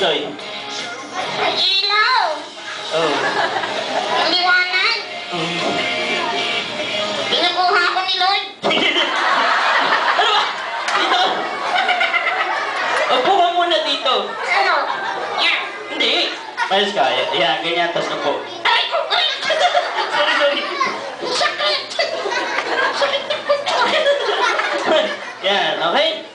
Titoy. May ilaw. Oh. Ang liwanag. Pinukuha ko ni Lord. Ano ba? Dito? Upo ka muna dito. Ano? Yan. Hindi. Mayos ka. Yan, ganyan. Tapos na po. Ay, ay. Sorry. Sakit. Sakit na po. Yan, okay?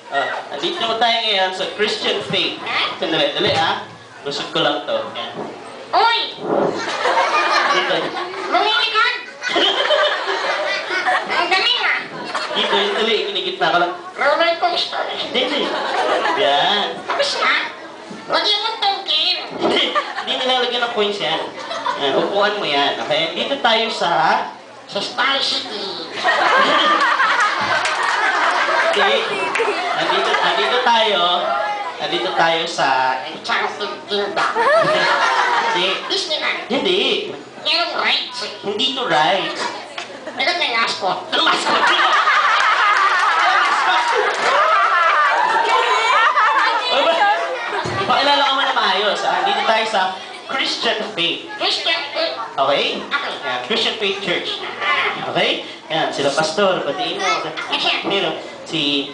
Andito naman tayo ngayon sa Christian faith. Sandali, ha? Lusog ko lang to. Yan. Uy! Dito. Lumilikod! Ang galing ah! Dito, dali. Kinigitna ka lang. Roller coaster. Hindi. Yan. Tapos na. Lagyan mo token. Hindi nilalagyan ng points yan. Yan, upuan mo yan. Okay? Dito tayo sa Star City. Okay. Nandito tayo sa Enchanted Kingdom. Hindi. Disneyland. Hindi. Merong rides eh. Hindi to right. Meron may mascot. Mascot. Pakilala ko muna maayos. Dito tayo sa Christian faith. Christian faith. Okay? Okay. Yan, Christian Faith Church. Okay? Yan, sila pastor. Batiin mo. Pero, si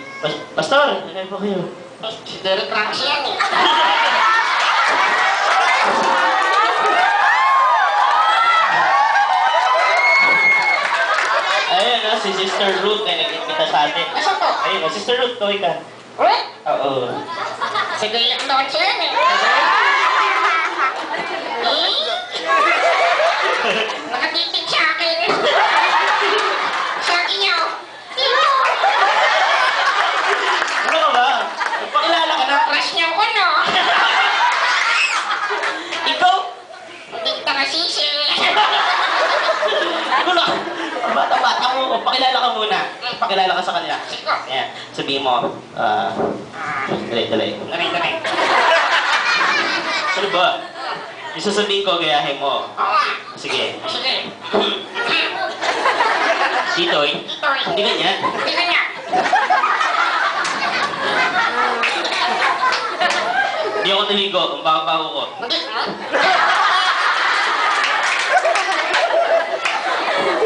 pastor. Nagay po kayo. Si Derek Ramsey yan eh. Ayun, si Sister Ruth ay nag-invita sa atin. Asa to? Ayun, Sister Ruth, kaway ka. Uy! Oo. Sige, ang doon siya yan eh. Nakatitig sa akin. Sabi niya, Ano ka ba? Pakilala ka na. crush niya ako no. Ikaw? Hindi kita nasisi. Ano na? Bata-bata mo. Pakilala ka muna. Pakilala ka sa kanila. Sige. Ayan. Sabihin mo, dali. Dali. Ano ba? Yung sasabihin ko, gayahin mo. Oo nga. Sige. Sige. Titoy. Titoy. Hindi ganyan. Hindi ka niya. Hindi ako naligo. Ang baho-baho ko. Hindi.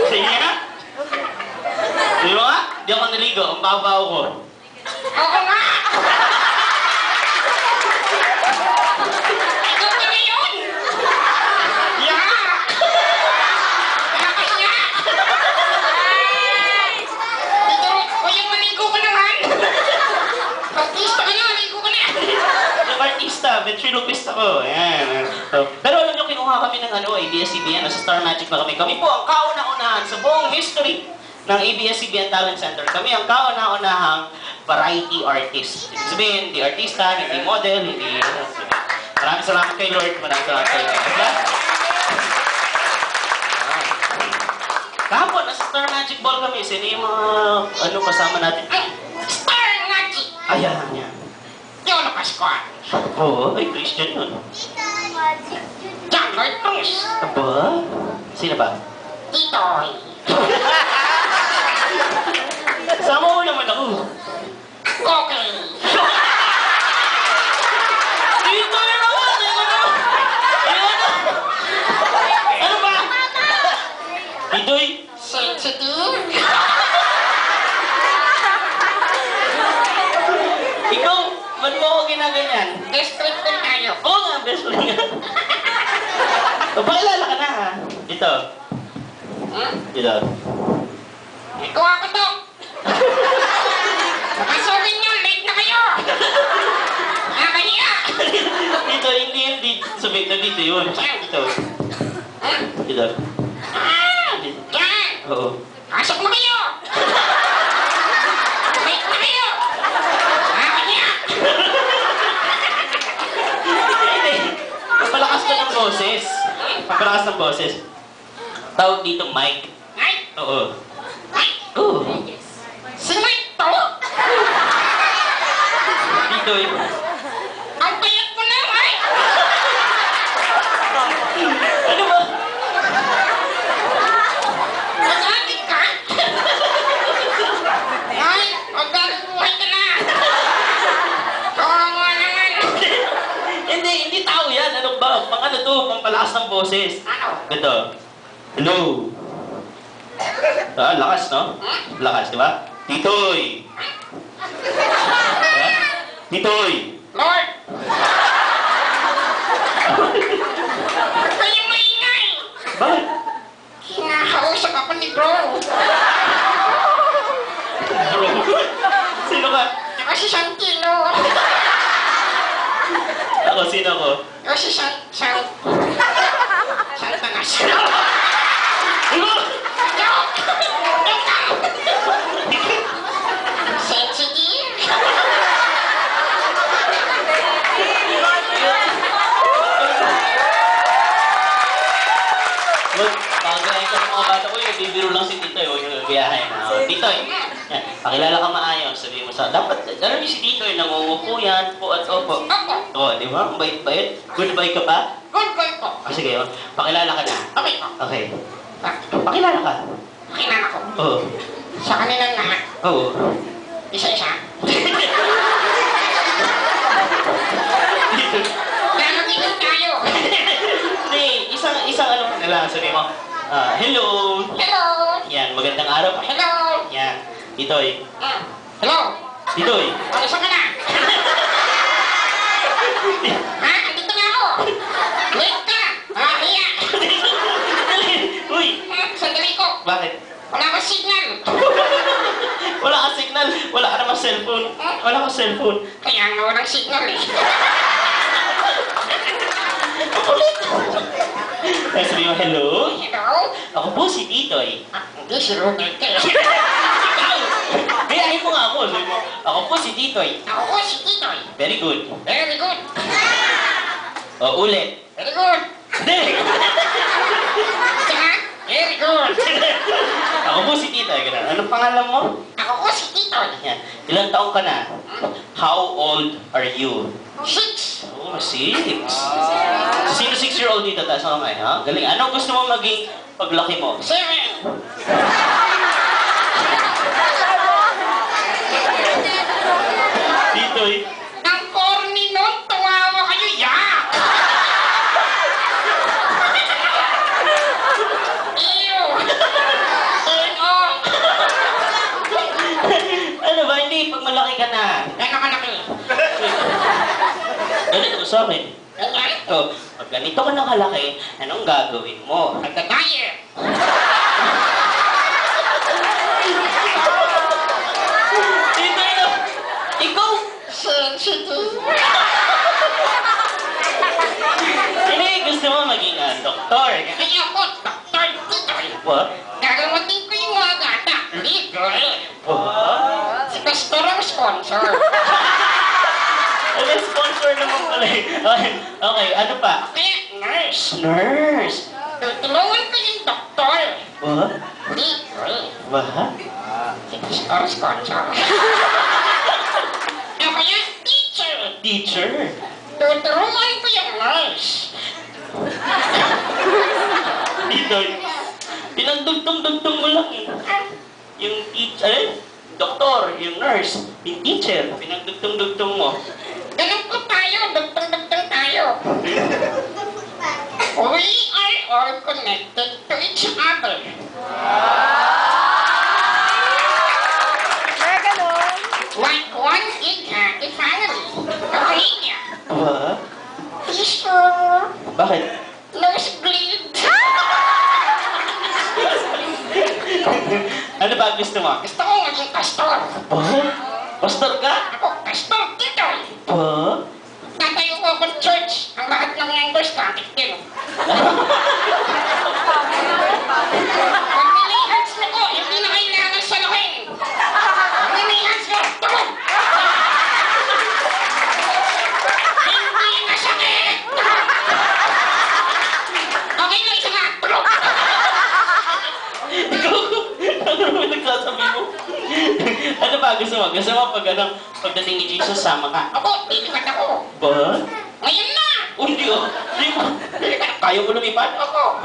Sige nga. Di ba nga? Hindi ako naligo. Ang baho-baho ko. Oo nga. Ikaw ka na yun. Yeah! Nakakaya. Dito, kuya, maligo ka naman. Artista ka na, maligo ka na. Yung artista, ventriloquist ako. Ayan. So, pero alam nyo, kinuha kami ng ABS-CBN. Sa Star Magic na kami. Kami po ang kauna-unahan sa buong history ng ABS-CBN Talent Center. Kami ang kauna-unahang variety artist. Ibig sabihin, hindi artista, hindi model, hindi... Maraming salamat kay Lord. Maraming salamat kay Lord. Diba? Kahapon, nasa Star Magic Ball kami. Sino yung mga kasama natin? Ay, Star Magic. Ayan, yan. Di ako nakasquad. Oo, ay Christian yun. John Lloyd Cruz. Aba? Sino ba? Titoy. Sama mo naman ako. Okay. Dito na naman! Ano ba? Ditoy? Sensitive. Ikaw, ba't mo ako ginaganyan? Descriptive tayo. Oo nga, best friend nga. Pakilala ka na ha. Dito. Dito. Ikaw ako to. Pasukin nyo, late na kayo. Nakakaya. Dito, hindi. Sabi na dito yun. Dito. Dito. Yan. Oo. Pasok mo kayo. Late na kayo. Nakakaya. Hindi. Papalakas ka ng boses. Papalakas ng boses. Tawag dito Mike. Mike. Oo. Mike. Oo. Si Mike to. Dito eh. Ang payat mo na, Mike. Ano ba? Nag-adik ka. Mike, magdadagbuhay ka na. Kawawa naman. Hindi, boses. Ano? Ito. Hello. Ah, lakas, no? Lakas, di ba? Titoy. Ah? Titoy. Lord! Huwag kayong maingay! Bakit? Kinakausap ako ni Bro. Bro. Sino ka? Ako si Santino. Ako, sino ko? Ako si Santanas. Ano? Joke! Sensitive. Good. Pagkakain ka ng mga bata ko, yung bibiro lang si Titoy. Huwag yung biyahe na. Titoy, yan. Pakilala ka maayos. Sabihin mo sa, dapat, alam niyo si Titoy, nangungupo yan, po at opo. Opo. Oo, di ba? Ang bait-bait. Goodbye ka ba? Good boy po. Ah, sige, pakilala ka na. Okay po. Okay. Pakilala ka. Pakilala ko. Oo. Sa kanilang lahat. Oo. Isa-isa. Dito. Nanagilan tayo. Hindi, isang ano ka lang. Sabihin mo, hello. Hello. Yan, magandang araw. Hello. Yan. Titoy. Hello. Titoy. Ano sa ka na? Ha? Andito nga ako. Wait ka. Hiya. Uy, Sandali ko. bakit? Wala akong signal. Wala kang signal. Wala ka namang cellphone. Wala kang cellphone. Kaya nga walang signal eh. Ulit. Kaya sabihin mo, hello. Hello? Ako po si Titoy. Hindi si Robert eh. Ikaw! Biyahin mo nga ako. Sabi mo, ako po si Titoy. Ako po si Titoy. Very good. Very good. O, ulit. Very good. Hindi! Saka, very good. Ako po si Titoy. Ganun. Anong pangalan mo? Ako po si Titoy. Yan. Ilang taong ka na? How old are you? 6. Oh, 6. Sino 6-year-old dito? Taas mo kamay, ha? Galing. Anong gusto mo maging paglaki mo? 7. Titoy. Ang corny nun, tumawa kayo, yak! Ew! Turn off! Ano ba? Hindi. Pag malaki ka na. Gano'n ka laki? Ganito ko sa akin. Ganyan? Oh, pag ganito ka na kalaki, anong gagawin mo? Nagda-diet. Titoy na! Ikaw! Sensitive. Hindi, gusto mo maging doktor. Kaya ako, Dr. Titoy. What? Gagamatin ko yung mga gata. Legal. What? Si Pastor ang sponsor. Ano sponsor naman pala eh. Okay, okay, ano pa? Kaya nurse. Nurse. Tutulungan ko yung doktor. What? Legal. What? Si Pastor sponsor. O kaya teacher. Teacher. Tutulungan ko yung nurse. Titoy. Pinagdugtong-dugtong mo lang eh. Yung teacher, doktor, yung nurse, yung teacher, pinagdugtong-dugtong mo. Ganun po tayo. Dugtong-dugtong tayo. We are all connected to each other. Like one big happy family. Pamilya. What? Tissue. Bakit? Nosebleed. Ano ba gusto mo? Gusto ko maging pastor. What? Pastor ka? Ako, pastor Titoy. What? Tatayo ko akong church. Ang lahat ng members natin din. Pag nilihans na ko, hindi na kailangan salahin. Pag nilihans ko, tugod. Hindi masakit. Okay na, isa nga, tugod. Ikaw, ano naman nagsasabi mo? Ano ba gusto mo? Gusto mo pagdating ni Jesus, sama ka? Ako, lilipat ako. Ba? Ngayon na! Hindi oh. Hindi mo. Kaya mo lumipad? Ako.